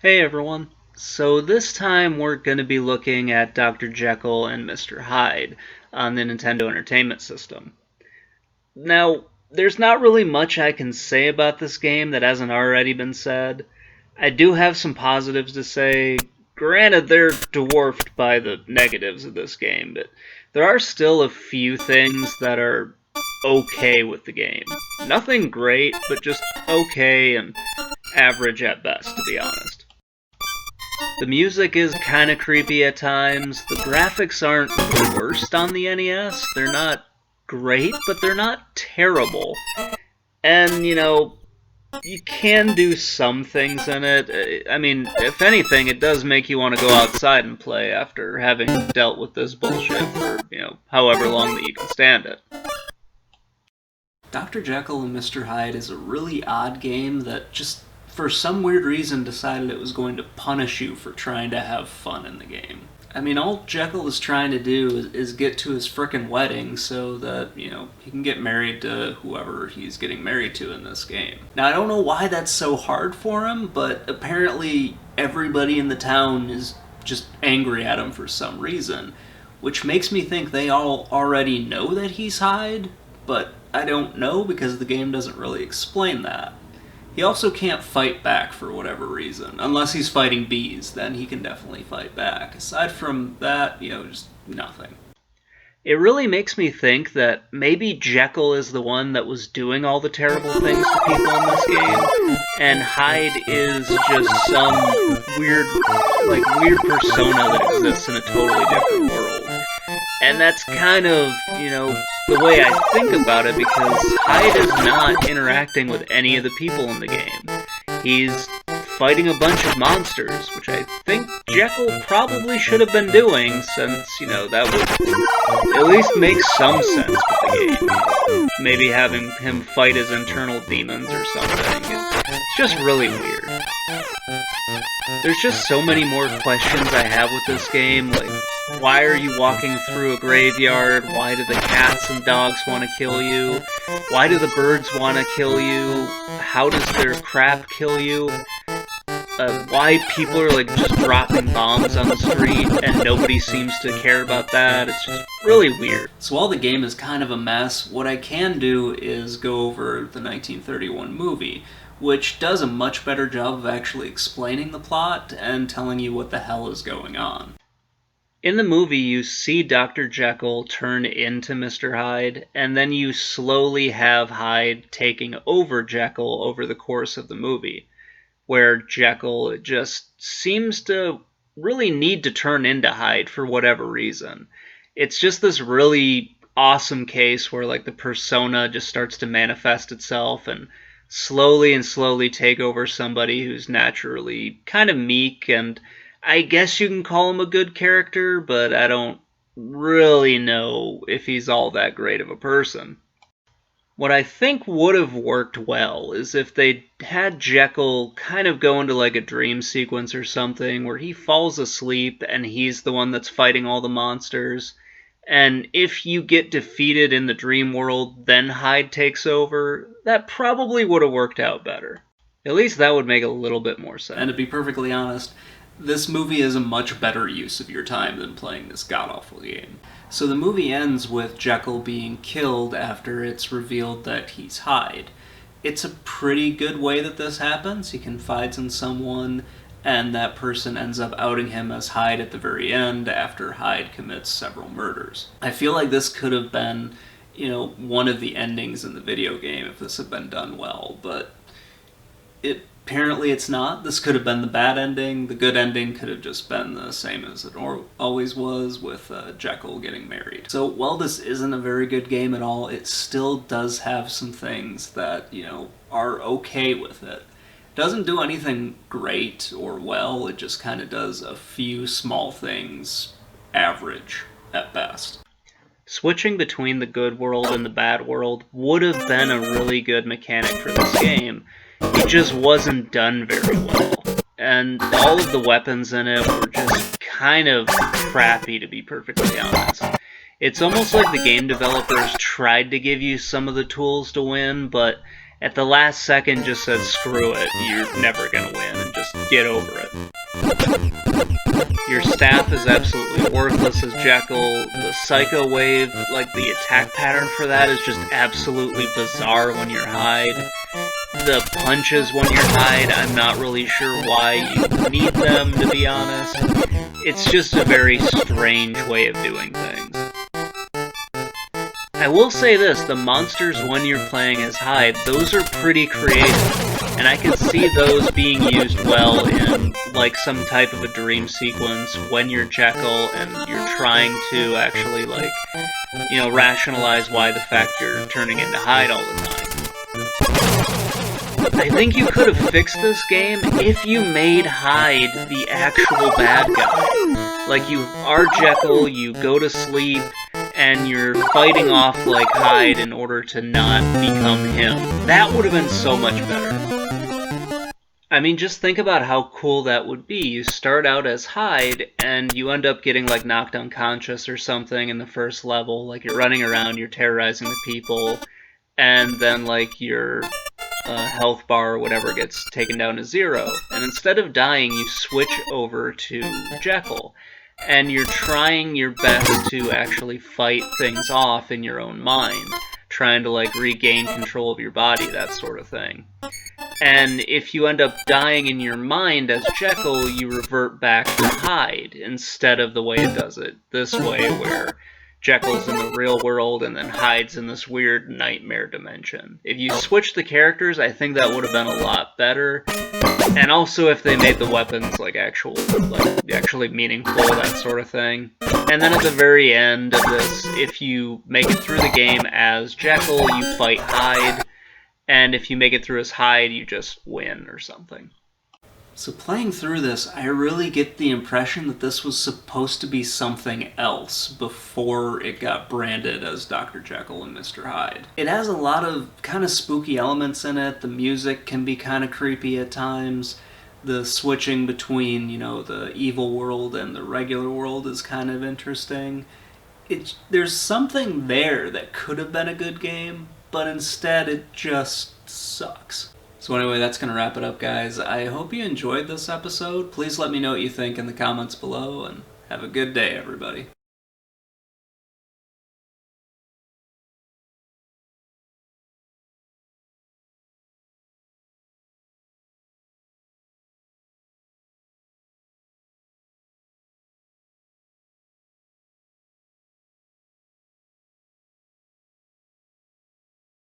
Hey everyone. So this time we're going to be looking at Dr. Jekyll and Mr. Hyde on the Nintendo Entertainment System. Now, there's not really much I can say about this game that hasn't already been said. I do have some positives to say. Granted, they're dwarfed by the negatives of this game, but there are still a few things that are okay with the game. Nothing great, but just okay and average at best, to be honest. The music is kind of creepy at times. The graphics aren't the worst on the NES. They're not great, but they're not terrible. And, you can do some things in it. I mean, if anything, it does make you want to go outside and play after having dealt with this bullshit for, however long that you can stand it. Dr. Jekyll and Mr. Hyde is a really odd game that just for some weird reason decided it was going to punish you for trying to have fun in the game. I mean, all Jekyll is trying to do is get to his frickin' wedding so that, he can get married to whoever he's getting married to in this game. Now, I don't know why that's so hard for him, but apparently everybody in the town is just angry at him for some reason, which makes me think they all already know that he's Hyde, but I don't know because the game doesn't really explain that. He also can't fight back for whatever reason. Unless he's fighting bees, then he can definitely fight back. Aside from that, just nothing. It really makes me think that maybe Jekyll is the one that was doing all the terrible things to people in this game, and Hyde is just some weird persona that exists in a totally different world. And that's kind of, the way I think about it, because Hyde is not interacting with any of the people in the game. He's fighting a bunch of monsters, which I think Jekyll probably should have been doing, since, that would at least make some sense with the game. Maybe having him fight his internal demons or something. It's just really weird. There's just so many more questions I have with this game, like, why are you walking through a graveyard? Why do the cats and dogs want to kill you? Why do the birds want to kill you? How does their crap kill you? Why people are just dropping bombs on the street and nobody seems to care about that. It's just really weird. So while the game is kind of a mess, what I can do is go over the 1931 movie, which does a much better job of actually explaining the plot and telling you what the hell is going on. In the movie, you see Dr. Jekyll turn into Mr. Hyde, and then you slowly have Hyde taking over Jekyll over the course of the movie, where Jekyll just seems to really need to turn into Hyde for whatever reason. It's just this really awesome case where the persona just starts to manifest itself and slowly take over somebody who's naturally kind of meek, and I guess you can call him a good character, but I don't really know if he's all that great of a person. What I think would have worked well is if they had Jekyll kind of go into a dream sequence or something where he falls asleep and he's the one that's fighting all the monsters, and if you get defeated in the dream world, then Hyde takes over. That probably would have worked out better. At least that would make a little bit more sense. And to be perfectly honest, this movie is a much better use of your time than playing this god-awful game. So the movie ends with Jekyll being killed after it's revealed that he's Hyde. It's a pretty good way that this happens. He confides in someone, and that person ends up outing him as Hyde at the very end after Hyde commits several murders. I feel like this could have been, one of the endings in the video game if this had been done well, but apparently it's not. This could have been the bad ending. The good ending could have just been the same as it always was, with Jekyll getting married. So while this isn't a very good game at all, it still does have some things that, are okay with it. It doesn't do anything great or well, it just kind of does a few small things average at best. Switching between the good world and the bad world would have been a really good mechanic for this game. It just wasn't done very well. And all of the weapons in it were just kind of crappy, to be perfectly honest. It's almost like the game developers tried to give you some of the tools to win, but at the last second just said, screw it, you're never gonna win, and just get over it. Your staff is absolutely worthless as Jekyll. The Psycho Wave, like the attack pattern for that is just absolutely bizarre when you're Hyde. The punches when you're Hyde, I'm not really sure why you need them, to be honest. It's just a very strange way of doing things. I will say this, the monsters when you're playing as Hyde, those are pretty creative. And I can see those being used well in, like, some type of a dream sequence when you're Jekyll and you're trying to actually, like, you know, rationalize why the fact you're turning into Hyde all the time. I think you could have fixed this game if you made Hyde the actual bad guy. Like, you are Jekyll, you go to sleep, and you're fighting off like Hyde in order to not become him. That would have been so much better. I mean, just think about how cool that would be. You start out as Hyde, and you end up getting, like, knocked unconscious or something in the first level. Like, you're running around, you're terrorizing the people, and then, like, your health bar or whatever gets taken down to 0. And instead of dying, you switch over to Jekyll. And you're trying your best to actually fight things off in your own mind. Trying to, like, regain control of your body, that sort of thing. And if you end up dying in your mind as Jekyll, you revert back to Hyde, instead of the way it does it this way, where Jekyll's in the real world and then Hyde's in this weird nightmare dimension. If you switch the characters, I think that would have been a lot better. And also if they made the weapons like actually meaningful, that sort of thing. And then at the very end of this, if you make it through the game as Jekyll, you fight Hyde. And if you make it through as Hyde, you just win or something. So playing through this, I really get the impression that this was supposed to be something else before it got branded as Dr. Jekyll and Mr. Hyde. It has a lot of kind of spooky elements in it. The music can be kind of creepy at times. The switching between, you know, the evil world and the regular world is kind of interesting. There's something there that could have been a good game, but instead it just sucks. So anyway, that's going to wrap it up, guys. I hope you enjoyed this episode. Please let me know what you think in the comments below, and have a good day, everybody.